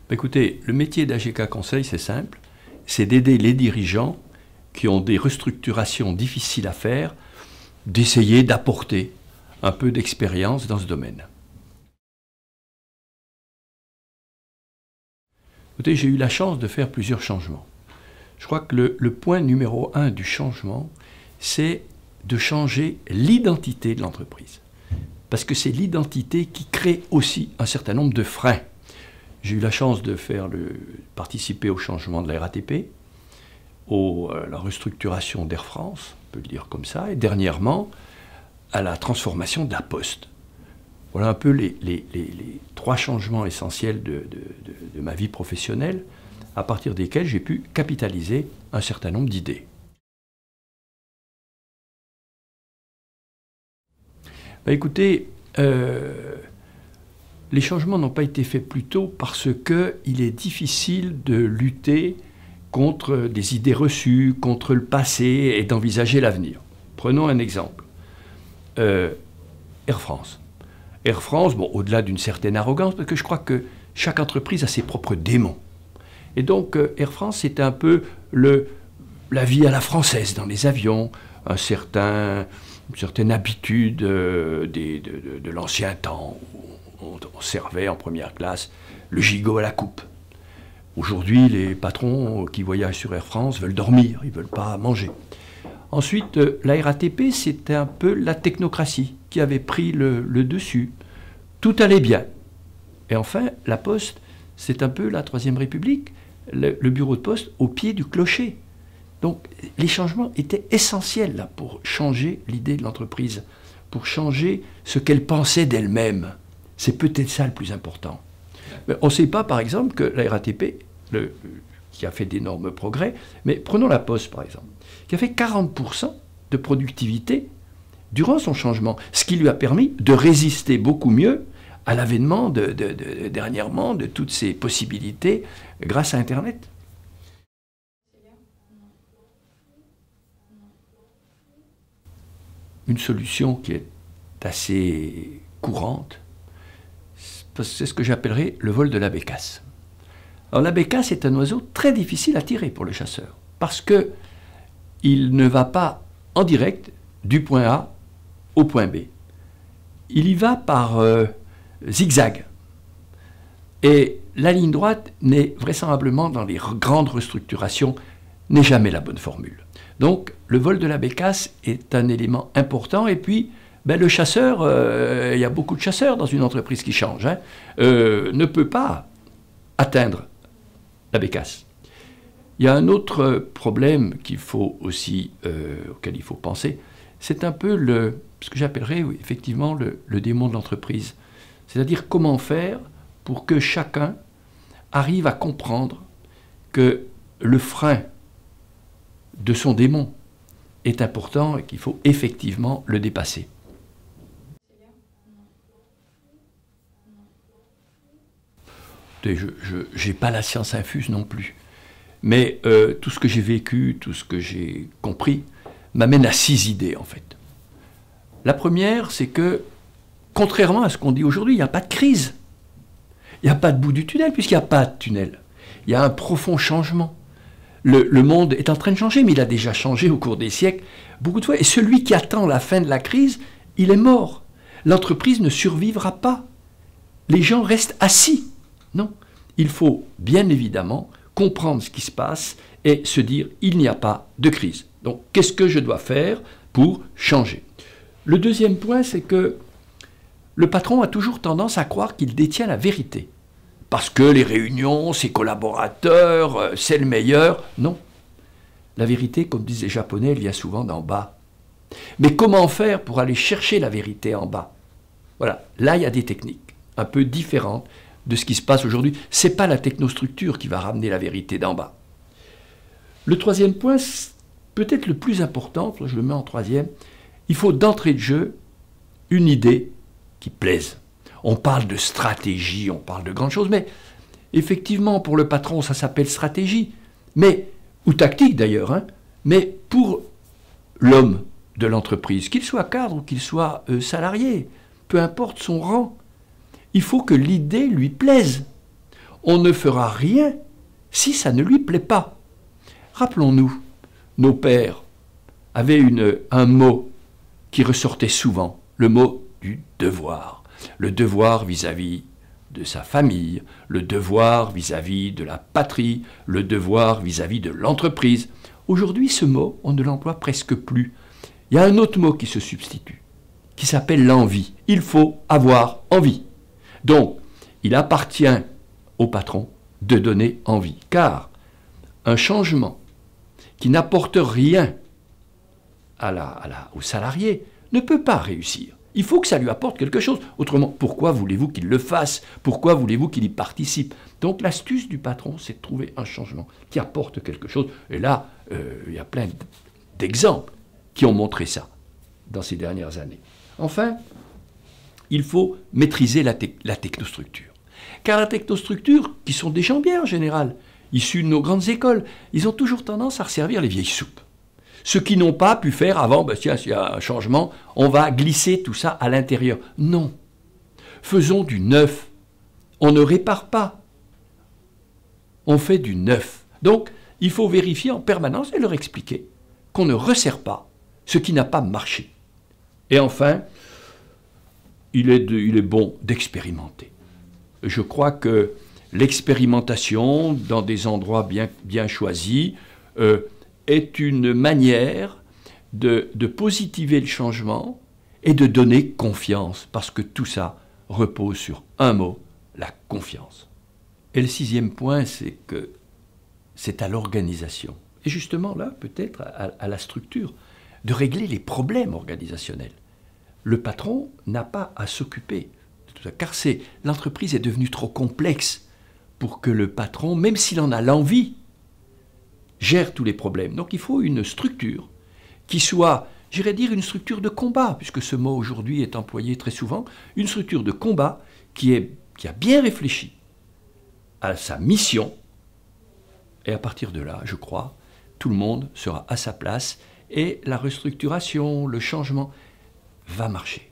Écoutez, le métier d'AGK Conseil, c'est simple, c'est d'aider les dirigeants qui ont des restructurations difficiles à faire, d'essayer d'apporter un peu d'expérience dans ce domaine. Écoutez, j'ai eu la chance de faire plusieurs changements. Je crois que le point numéro 1 du changement, c'est de changer l'identité de l'entreprise. Parce que c'est l'identité qui crée aussi un certain nombre de freins. J'ai eu la chance de participer au changement de la RATP, à la restructuration d'Air France, on peut le dire comme ça, et dernièrement, à la transformation de la Poste. Voilà un peu les 3 changements essentiels de ma vie professionnelle, à partir desquels j'ai pu capitaliser un certain nombre d'idées. Écoutez, les changements n'ont pas été faits plus tôt parce qu'il est difficile de lutter contre des idées reçues, contre le passé et d'envisager l'avenir. Prenons un exemple. Air France. Air France, bon, au-delà d'une certaine arrogance, parce que je crois que chaque entreprise a ses propres démons. Et donc, Air France, c'est un peu la vie à la française dans les avions, une certaine habitude de l'ancien temps, où on servait en première classe le gigot à la coupe. Aujourd'hui, les patrons qui voyagent sur Air France veulent dormir, ils ne veulent pas manger. Ensuite, la RATP, c'était un peu la technocratie qui avait pris le dessus. Tout allait bien. Et enfin, la Poste, c'est un peu la Troisième République, le bureau de poste au pied du clocher. Donc, les changements étaient essentiels là, pour changer l'idée de l'entreprise, pour changer ce qu'elle pensait d'elle-même. C'est peut-être ça le plus important. Mais on ne sait pas, par exemple, que la RATP, qui a fait d'énormes progrès, mais prenons la Poste, par exemple, qui a fait 40% de productivité durant son changement, ce qui lui a permis de résister beaucoup mieux à l'avènement dernièrement de toutes ces possibilités grâce à Internet. Une solution qui est assez courante, c'est ce que j'appellerais le vol de la bécasse. Alors la bécasse est un oiseau très difficile à tirer pour le chasseur, parce qu'il ne va pas en direct du point A au point B. Il y va par zigzag. Et la ligne droite n'est vraisemblablement, dans les grandes restructurations, n'est jamais la bonne formule. Donc, le vol de la bécasse est un élément important. Et puis, le chasseur, il y a beaucoup de chasseurs dans une entreprise qui change, hein, ne peut pas atteindre la bécasse. Il y a un autre problème qu'il faut aussi, auquel il faut penser, c'est un peu ce que j'appellerais effectivement le démon de l'entreprise. C'est-à-dire comment faire pour que chacun arrive à comprendre que le frein de son démon est important et qu'il faut effectivement le dépasser. Je n'ai pas la science infuse non plus, mais tout ce que j'ai vécu, tout ce que j'ai compris, m'amène à 6 idées en fait. La première, c'est que, contrairement à ce qu'on dit aujourd'hui, il n'y a pas de crise. Il n'y a pas de bout du tunnel, puisqu'il n'y a pas de tunnel. Il y a un profond changement. Le monde est en train de changer, mais il a déjà changé au cours des siècles, beaucoup de fois. Et celui qui attend la fin de la crise, il est mort. L'entreprise ne survivra pas. Les gens restent assis. Non. Il faut, bien évidemment, comprendre ce qui se passe et se dire, il n'y a pas de crise. Donc, qu'est-ce que je dois faire pour changer? Le deuxième point, c'est que le patron a toujours tendance à croire qu'il détient la vérité. Parce que les réunions, ses collaborateurs, c'est le meilleur. Non. La vérité, comme disent les Japonais, elle vient souvent d'en bas. Mais comment faire pour aller chercher la vérité en bas? Voilà. Là, il y a des techniques un peu différentes de ce qui se passe aujourd'hui. Ce n'est pas la technostructure qui va ramener la vérité d'en bas. Le troisième point, peut-être le plus important, je le mets en troisième, il faut d'entrée de jeu une idée qui plaise. On parle de stratégie, on parle de grandes choses, mais effectivement, pour le patron, ça s'appelle stratégie, ou tactique d'ailleurs, hein, mais pour l'homme de l'entreprise, qu'il soit cadre ou qu'il soit salarié, peu importe son rang, il faut que l'idée lui plaise. on ne fera rien si ça ne lui plaît pas. Rappelons-nous, nos pères avaient un mot qui ressortait souvent, le mot du devoir. Le devoir vis-à-vis de sa famille, le devoir vis-à-vis de la patrie, le devoir vis-à-vis de l'entreprise. Aujourd'hui, ce mot, on ne l'emploie presque plus. Il y a un autre mot qui se substitue, qui s'appelle l'envie. Il faut avoir envie. Donc, il appartient au patron de donner envie. Car un changement qui n'apporte rien au salarié ne peut pas réussir. Il faut que ça lui apporte quelque chose. Autrement, pourquoi voulez-vous qu'il le fasse? Pourquoi voulez-vous qu'il y participe? Donc l'astuce du patron, c'est de trouver un changement qui apporte quelque chose. Et là, il y a plein d'exemples qui ont montré ça dans ces dernières années. Enfin, il faut maîtriser la technostructure. Car la technostructure, qui sont des gens bien en général, issus de nos grandes écoles, ils ont toujours tendance à resservir les vieilles soupes. Ceux qui n'ont pas pu faire avant, tiens, s'il y a un changement, on va glisser tout ça à l'intérieur. Non. Faisons du neuf. On ne répare pas. On fait du neuf. Donc, il faut vérifier en permanence et leur expliquer qu'on ne resserre pas ce qui n'a pas marché. Et enfin, il est bon d'expérimenter. Je crois que l'expérimentation dans des endroits bien choisis est une manière de positiver le changement et de donner confiance, parce que tout ça repose sur un mot, la confiance. Et le 6e point, c'est que c'est à l'organisation, et justement là, peut-être à la structure, de régler les problèmes organisationnels. Le patron n'a pas à s'occuper de tout ça, car l'entreprise est devenue trop complexe pour que le patron, même s'il en a l'envie, gère tous les problèmes. Donc il faut une structure qui soit, j'irais dire, une structure de combat, puisque ce mot aujourd'hui est employé très souvent, une structure de combat qui a bien réfléchi à sa mission, et à partir de là, je crois, tout le monde sera à sa place, et la restructuration, le changement va marcher.